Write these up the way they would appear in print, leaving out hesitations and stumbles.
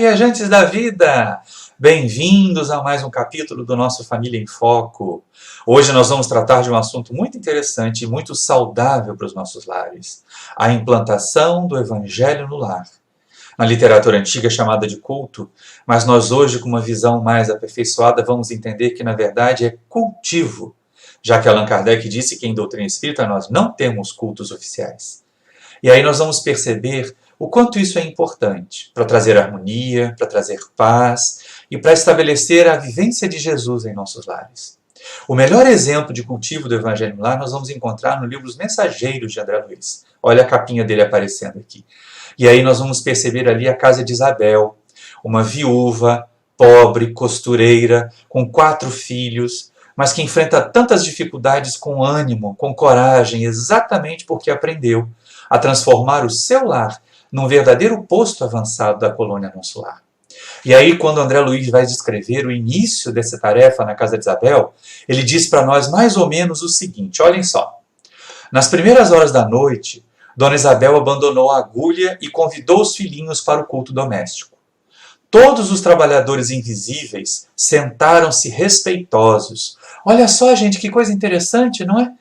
viajantes da vida! Bem-vindos a mais um capítulo do nosso Família em Foco. Hoje nós vamos tratar de um assunto muito interessante e muito saudável para os nossos lares: a implantação do Evangelho no lar. Na literatura antiga chamada de culto, mas nós hoje, com uma visão mais aperfeiçoada, vamos entender que na verdade é cultivo, já que Allan Kardec disse que em doutrina espírita nós não temos cultos oficiais. E aí nós vamos perceber o quanto isso é importante para trazer harmonia, para trazer paz e para estabelecer a vivência de Jesus em nossos lares. O melhor exemplo de cultivo do Evangelho no lar nós vamos encontrar no livro Os Mensageiros de André Luiz. Olha a capinha dele aparecendo aqui. E aí nós vamos perceber ali a casa de Isabel, uma viúva, pobre, costureira, com 4 filhos, mas que enfrenta tantas dificuldades com ânimo, com coragem, exatamente porque aprendeu a transformar o seu lar num verdadeiro posto avançado da colônia Nosso Lar. E aí, quando André Luiz vai descrever o início dessa tarefa na casa de Isabel, ele diz para nós mais ou menos o seguinte: olhem só. Nas primeiras horas da noite, Dona Isabel abandonou a agulha e convidou os filhinhos para o culto doméstico. Todos os trabalhadores invisíveis sentaram-se respeitosos. Olha só, gente, que coisa interessante, não é?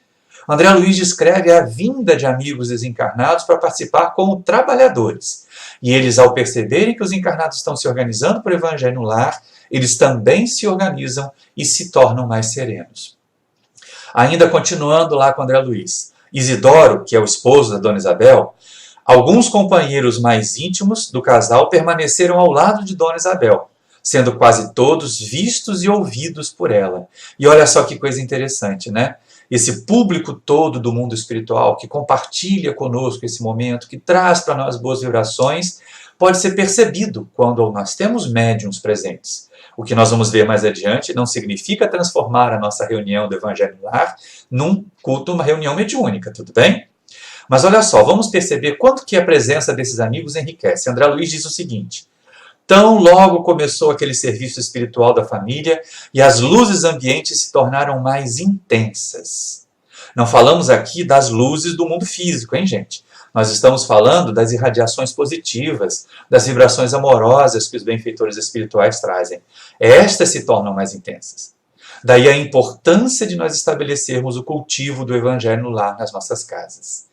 André Luiz descreve a vinda de amigos desencarnados para participar como trabalhadores. E eles, ao perceberem que os encarnados estão se organizando para o Evangelho no lar, eles também se organizam e se tornam mais serenos. Ainda continuando lá com André Luiz, Isidoro, que é o esposo da Dona Isabel, alguns companheiros mais íntimos do casal permaneceram ao lado de Dona Isabel, sendo quase todos vistos e ouvidos por ela. E olha só que coisa interessante, né? Esse público todo do mundo espiritual que compartilha conosco esse momento, que traz para nós boas vibrações, pode ser percebido quando nós temos médiuns presentes. O que nós vamos ver mais adiante não significa transformar a nossa reunião do Evangelho no Lar num culto, uma reunião mediúnica, tudo bem? Mas olha só, vamos perceber quanto que a presença desses amigos enriquece. André Luiz diz o seguinte: tão logo começou aquele serviço espiritual da família e as luzes ambientes se tornaram mais intensas. Não falamos aqui das luzes do mundo físico, hein, gente? Nós estamos falando das irradiações positivas, das vibrações amorosas que os benfeitores espirituais trazem. Estas se tornam mais intensas. Daí a importância de nós estabelecermos o cultivo do Evangelho no lar nas nossas casas.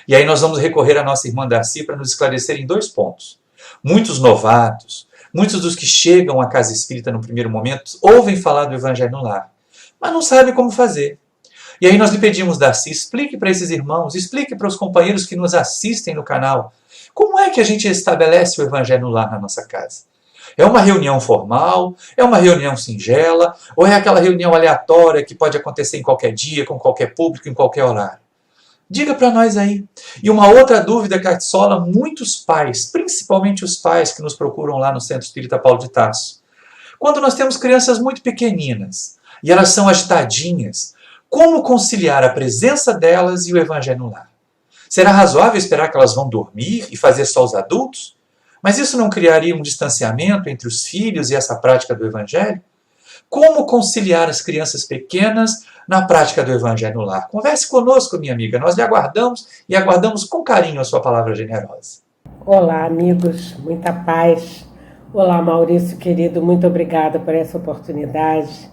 E aí nós vamos recorrer à nossa irmã Darcy para nos esclarecer em 2 pontos. Muitos novatos, muitos dos que chegam à casa espírita no primeiro momento, ouvem falar do Evangelho no lar, mas não sabem como fazer. E aí nós lhe pedimos, Darcy, explique para esses irmãos, explique para os companheiros que nos assistem no canal, como é que a gente estabelece o Evangelho no lar na nossa casa? É uma reunião formal? É uma reunião singela? Ou é aquela reunião aleatória que pode acontecer em qualquer dia, com qualquer público, em qualquer horário? Diga para nós aí. E uma outra dúvida que assola muitos pais, principalmente os pais que nos procuram lá no Centro Espírita Paulo de Tarso. Quando nós temos crianças muito pequeninas e elas são agitadinhas, como conciliar a presença delas e o Evangelho no lar? Será razoável esperar que elas vão dormir e fazer só os adultos? Mas isso não criaria um distanciamento entre os filhos e essa prática do Evangelho? Como conciliar as crianças pequenas na prática do Evangelho no lar? Converse conosco, minha amiga. Nós lhe aguardamos e aguardamos com carinho a sua palavra generosa. Olá, amigos. Muita paz. Olá, Maurício, querido. Muito obrigada por essa oportunidade.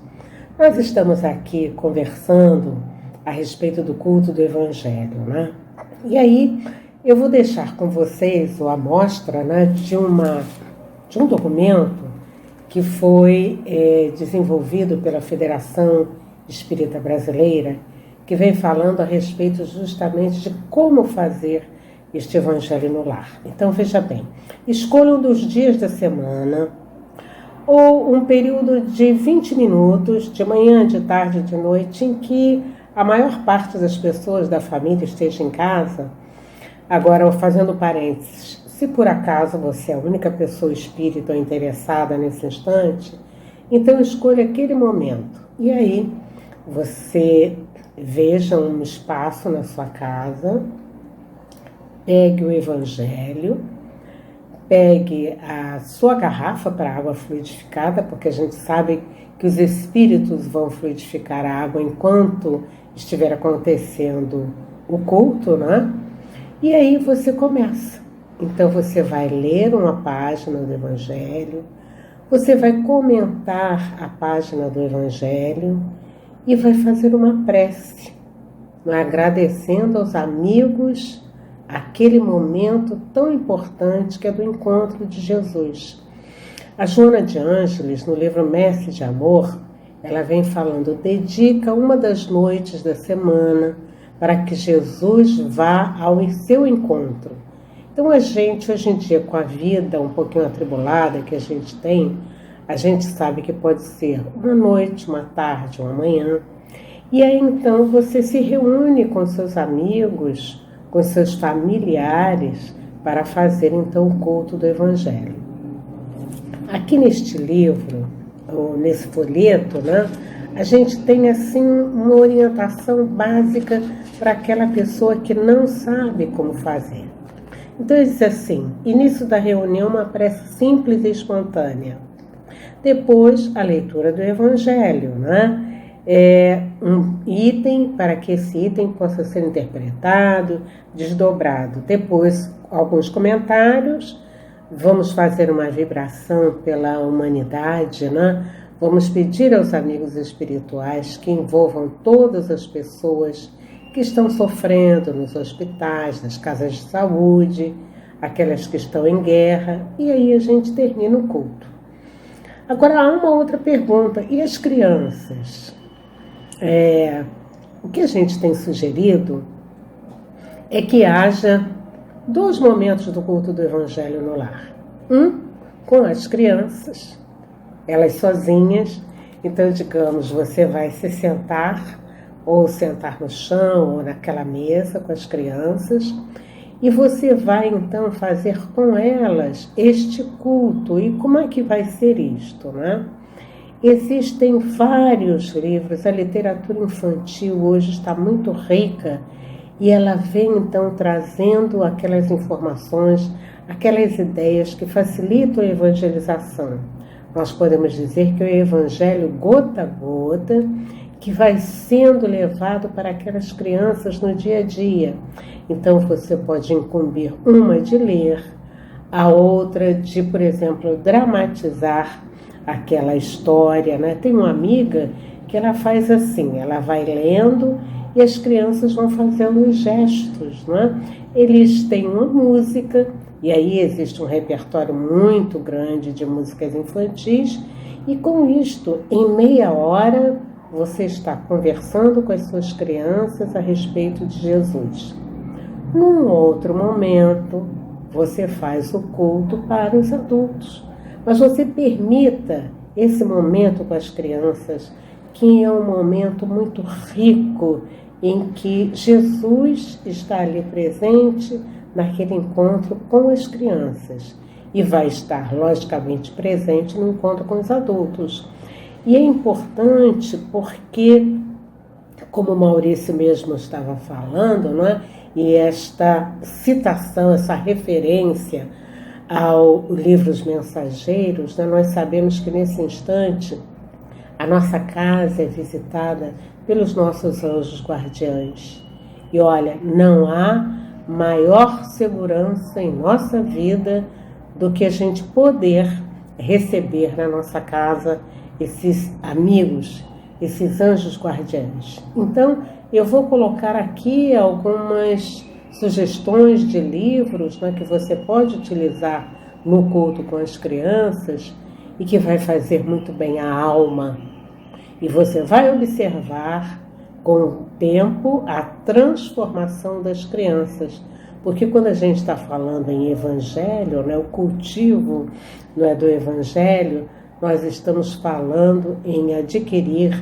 Nós estamos aqui conversando a respeito do culto do Evangelho, né? E aí eu vou deixar com vocês a amostra, né, de um documento que foi desenvolvido pela Federação Espírita Brasileira, que vem falando a respeito justamente de como fazer este Evangelho no lar. Então, veja bem, escolha um dos dias da semana ou um período de 20 minutos, de manhã, de tarde, de noite, em que a maior parte das pessoas da família esteja em casa. Agora, fazendo parênteses, se por acaso você é a única pessoa espírita ou interessada nesse instante, então escolha aquele momento. E aí, você veja um espaço na sua casa, pegue o Evangelho, pegue a sua garrafa para água fluidificada, porque a gente sabe que os espíritos vão fluidificar a água enquanto estiver acontecendo o culto, né? E aí você começa. Então você vai ler uma página do Evangelho, você vai comentar a página do Evangelho e vai fazer uma prece, agradecendo aos amigos aquele momento tão importante que é do encontro de Jesus. A Joana de Ângeles, no livro Mestre de Amor, ela vem falando: dedica uma das noites da semana para que Jesus vá ao seu encontro. Então a gente, hoje em dia, com a vida um pouquinho atribulada que a gente tem, a gente sabe que pode ser uma noite, uma tarde, uma manhã. E aí então você se reúne com seus amigos, com seus familiares, para fazer então o culto do Evangelho. Aqui neste livro, ou nesse folheto, né, a gente tem assim uma orientação básica para aquela pessoa que não sabe como fazer. Então ele diz assim: início da reunião, uma prece simples e espontânea. Depois, a leitura do Evangelho, né? Um item para que esse item possa ser interpretado, desdobrado. Depois, alguns comentários. Vamos fazer uma vibração pela humanidade, né? Vamos pedir aos amigos espirituais que envolvam todas as pessoas que estão sofrendo nos hospitais, nas casas de saúde, aquelas que estão em guerra, e aí a gente termina o culto. Agora, há uma outra pergunta: e as crianças? O que a gente tem sugerido é que haja 2 momentos do culto do Evangelho no lar. Um, com as crianças, elas sozinhas. Então, digamos, você vai se sentar, ou sentar no chão, ou naquela mesa com as crianças, e você vai, então, fazer com elas este culto. E como é que vai ser isto, né? Existem vários livros, a literatura infantil hoje está muito rica, e ela vem, então, trazendo aquelas informações, aquelas ideias que facilitam a evangelização. Nós podemos dizer que é o evangelho gota a gota, que vai sendo levado para aquelas crianças no dia a dia. Então, você pode incumbir uma de ler, a outra de, por exemplo, dramatizar aquela história, né? Tem uma amiga que ela faz assim, ela vai lendo e as crianças vão fazendo os gestos, né? Eles têm uma música, e aí existe um repertório muito grande de músicas infantis, e com isto, em meia hora, você está conversando com as suas crianças a respeito de Jesus. Num outro momento, você faz o culto para os adultos, mas você permita esse momento com as crianças, que é um momento muito rico, em que Jesus está ali presente naquele encontro com as crianças e vai estar, logicamente, presente no encontro com os adultos. E é importante porque, como o Maurício mesmo estava falando, não é? E esta citação, essa referência ao livro Os Mensageiros, né? Nós sabemos que nesse instante a nossa casa é visitada pelos nossos anjos guardiães. E olha, não há maior segurança em nossa vida do que a gente poder receber na nossa casa esses amigos, esses anjos guardiães. Então, eu vou colocar aqui algumas sugestões de livros, né, que você pode utilizar no culto com as crianças e que vai fazer muito bem à alma. E você vai observar com o tempo a transformação das crianças. Porque quando a gente está falando em evangelho, né, o cultivo, não é, do evangelho, nós estamos falando em adquirir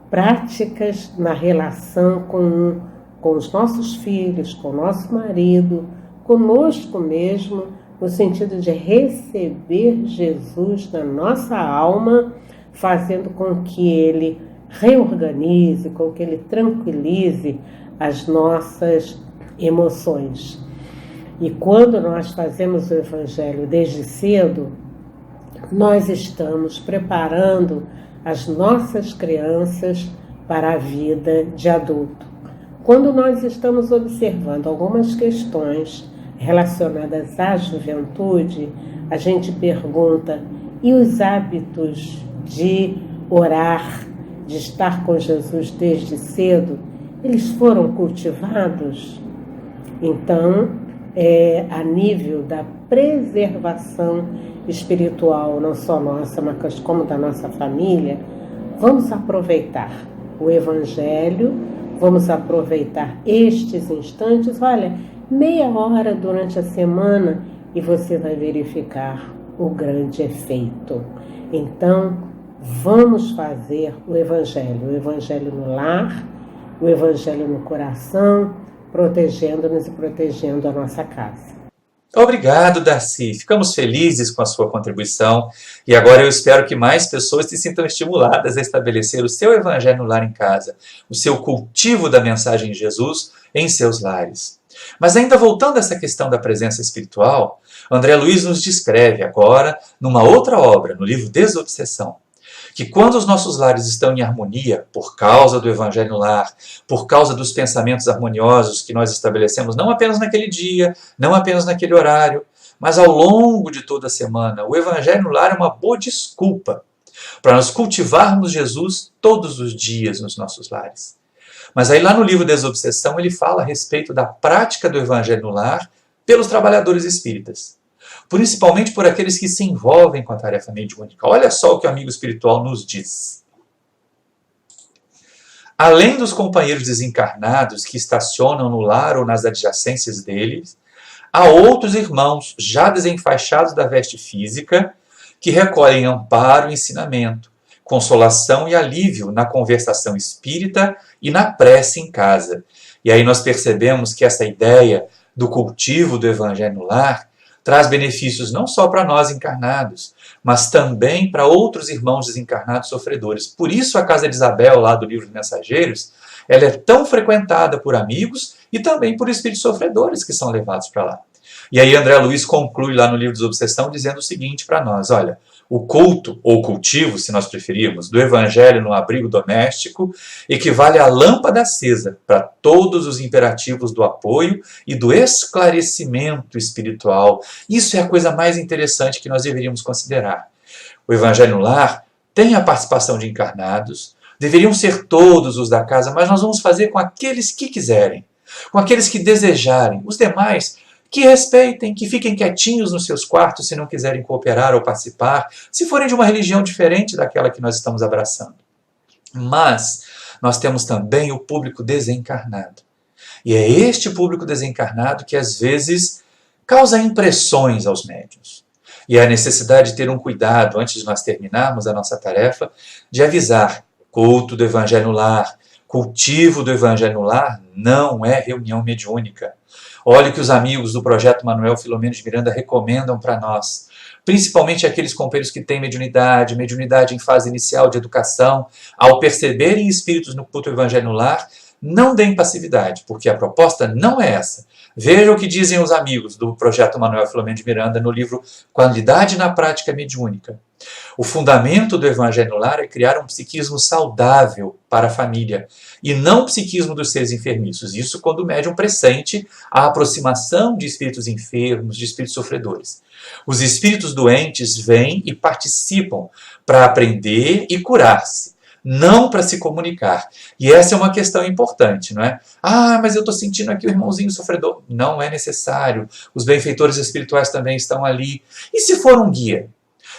práticas na relação com os nossos filhos, com o nosso marido, conosco mesmo, no sentido de receber Jesus na nossa alma, fazendo com que ele reorganize, com que ele tranquilize as nossas emoções. E quando nós fazemos o Evangelho desde cedo, nós estamos preparando as nossas crianças para a vida de adulto. Quando nós estamos observando algumas questões relacionadas à juventude, a gente pergunta: e os hábitos de orar, de estar com Jesus desde cedo, eles foram cultivados? Então, a nível da preservação espiritual, não só nossa, mas como da nossa família, vamos aproveitar o Evangelho, vamos aproveitar estes instantes. Olha, meia hora durante a semana e você vai verificar o grande efeito. Então, vamos fazer o Evangelho no lar, o Evangelho no coração, protegendo-nos e protegendo a nossa casa. Obrigado, Darcy. Ficamos felizes com a sua contribuição e agora eu espero que mais pessoas se sintam estimuladas a estabelecer o seu evangelho no lar em casa, o seu cultivo da mensagem de Jesus em seus lares. Mas ainda voltando a essa questão da presença espiritual, André Luiz nos descreve agora, numa outra obra, no livro Desobsessão, que quando os nossos lares estão em harmonia, por causa do evangelho no lar, por causa dos pensamentos harmoniosos que nós estabelecemos, não apenas naquele dia, não apenas naquele horário, mas ao longo de toda a semana, o evangelho no lar é uma boa desculpa para nós cultivarmos Jesus todos os dias nos nossos lares. Mas aí lá no livro Desobsessão ele fala a respeito da prática do evangelho no lar pelos trabalhadores espíritas, principalmente por aqueles que se envolvem com a tarefa mediúnica. Olha só o que o amigo espiritual nos diz. Além dos companheiros desencarnados que estacionam no lar ou nas adjacências deles, há outros irmãos já desenfaixados da veste física que recolhem amparo e ensinamento, consolação e alívio na conversação espírita e na prece em casa. E aí nós percebemos que essa ideia do cultivo do evangelho no lar traz benefícios não só para nós encarnados, mas também para outros irmãos desencarnados sofredores. Por isso a Casa de Isabel, lá do livro de Mensageiros, ela é tão frequentada por amigos e também por espíritos sofredores que são levados para lá. E aí André Luiz conclui lá no livro Desobsessão dizendo o seguinte para nós: olha, o culto, ou cultivo, se nós preferirmos, do evangelho no abrigo doméstico equivale à lâmpada acesa para todos os imperativos do apoio e do esclarecimento espiritual. Isso é a coisa mais interessante que nós deveríamos considerar. O evangelho no lar tem a participação de encarnados, deveriam ser todos os da casa, mas nós vamos fazer com aqueles que quiserem, com aqueles que desejarem. Os demais, que respeitem, que fiquem quietinhos nos seus quartos se não quiserem cooperar ou participar, se forem de uma religião diferente daquela que nós estamos abraçando. Mas nós temos também o público desencarnado. E é este público desencarnado que às vezes causa impressões aos médiuns. E a necessidade de ter um cuidado, antes de nós terminarmos a nossa tarefa, de avisar: culto do evangelho no lar, cultivo do evangelho no lar não é reunião mediúnica. Olha o que os amigos do Projeto Manuel Filomeno de Miranda recomendam para nós, principalmente aqueles companheiros que têm mediunidade em fase inicial de educação, ao perceberem espíritos no culto evangelho no lar, não deem passividade, porque a proposta não é essa. Veja o que dizem os amigos do Projeto Manuel Filomeno de Miranda no livro Qualidade na Prática Mediúnica. O fundamento do evangelho no lar é criar um psiquismo saudável para a família e não o psiquismo dos seres enfermiços. Isso quando o médium pressente a aproximação de espíritos enfermos, de espíritos sofredores. Os espíritos doentes vêm e participam para aprender e curar-se, não para se comunicar. E essa é uma questão importante, não é? Ah, mas eu estou sentindo aqui o irmãozinho sofredor. Não é necessário. Os benfeitores espirituais também estão ali. E se for um guia?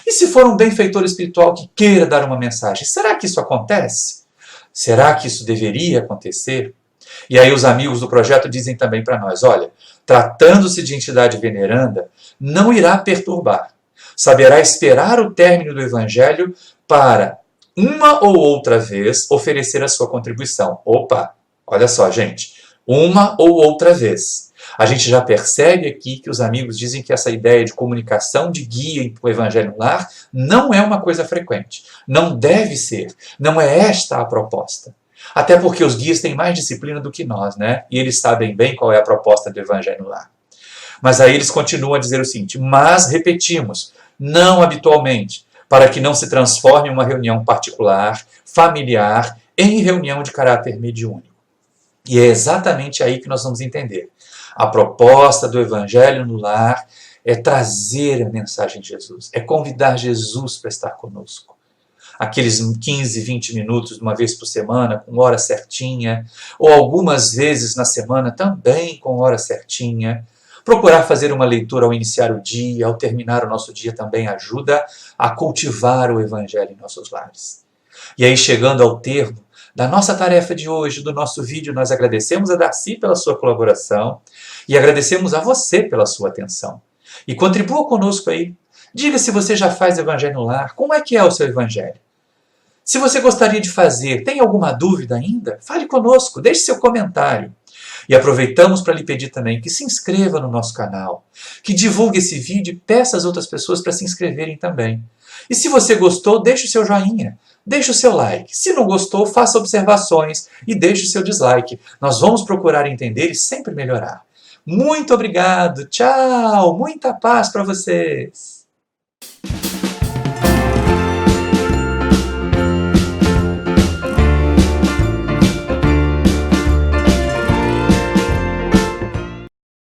E se for um benfeitor espiritual que queira dar uma mensagem? Será que isso acontece? Será que isso deveria acontecer? E aí os amigos do projeto dizem também para nós: olha, tratando-se de entidade veneranda, não irá perturbar. Saberá esperar o término do evangelho para, uma ou outra vez, oferecer a sua contribuição. Opa, olha só, gente, uma ou outra vez. A gente já percebe aqui que os amigos dizem que essa ideia de comunicação de guia para o evangelho no lar não é uma coisa frequente. Não deve ser. Não é esta a proposta. Até porque os guias têm mais disciplina do que nós, né? E eles sabem bem qual é a proposta do evangelho no lar. Mas aí eles continuam a dizer o seguinte: mas, repetimos, não habitualmente, para que não se transforme uma reunião particular, familiar, em reunião de caráter mediúnico. E é exatamente aí que nós vamos entender. A proposta do Evangelho no Lar é trazer a mensagem de Jesus, é convidar Jesus para estar conosco. Aqueles 15, 20 minutos de uma vez por semana, com hora certinha, ou algumas vezes na semana também com hora certinha. Procurar fazer uma leitura ao iniciar o dia, ao terminar o nosso dia também ajuda a cultivar o Evangelho em nossos lares. E aí, chegando ao termo da nossa tarefa de hoje, do nosso vídeo, nós agradecemos a Darcy pela sua colaboração e agradecemos a você pela sua atenção. E contribua conosco aí. Diga se você já faz Evangelho no Lar, como é que é o seu Evangelho? Se você gostaria de fazer, tem alguma dúvida ainda? Fale conosco, deixe seu comentário. E aproveitamos para lhe pedir também que se inscreva no nosso canal, que divulgue esse vídeo e peça às outras pessoas para se inscreverem também. E se você gostou, deixe o seu joinha, deixe o seu like. Se não gostou, faça observações e deixe o seu dislike. Nós vamos procurar entender e sempre melhorar. Muito obrigado, tchau, muita paz para vocês.